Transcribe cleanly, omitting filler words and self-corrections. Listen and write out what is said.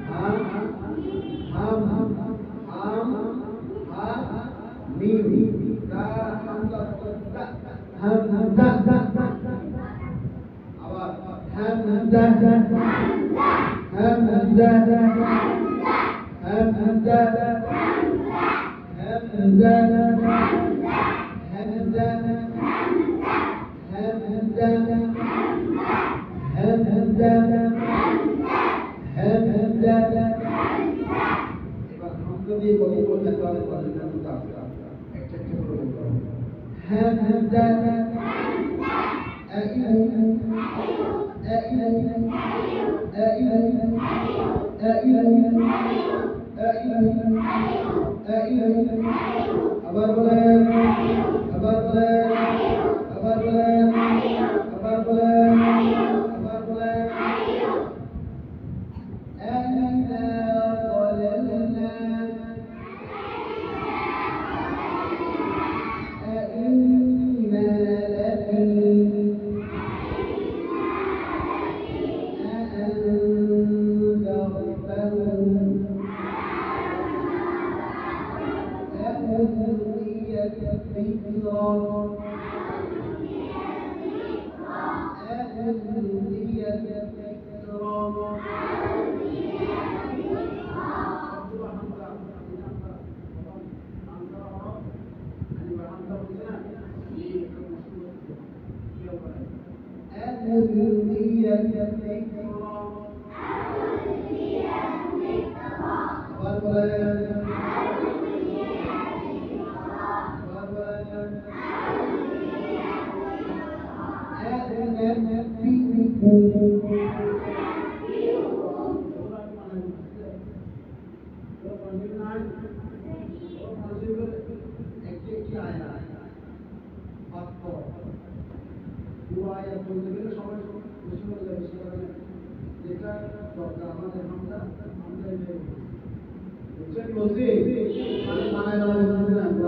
হাম হাম হাম হা মিম তা হামজা তা হামজা আবার হামজা হামজা হামজা হামজা হামজা হামজা হামজা হামজা এবার হামজা দিয়ে বলি বলতে পারে একটা একটা করে বলতে হবে Hamza IU IU IU IU IU আবার বলেন আবার বলেন আবার বলেন আবার বলেন আবার বলেন أَإِذَا ضَلَلْنَا أَإِنَّا لَفِي أَأَنذَرْتَهُمْ أَأُلْقِيَ الذِّكْرَى أَأُلْقِيَ الذِّكْرَى أُلْقِيَ الذِّكْرَى যেটা দরকার আমাদের হামজা হামজা বুঝছেন বলছি মানে বানায় না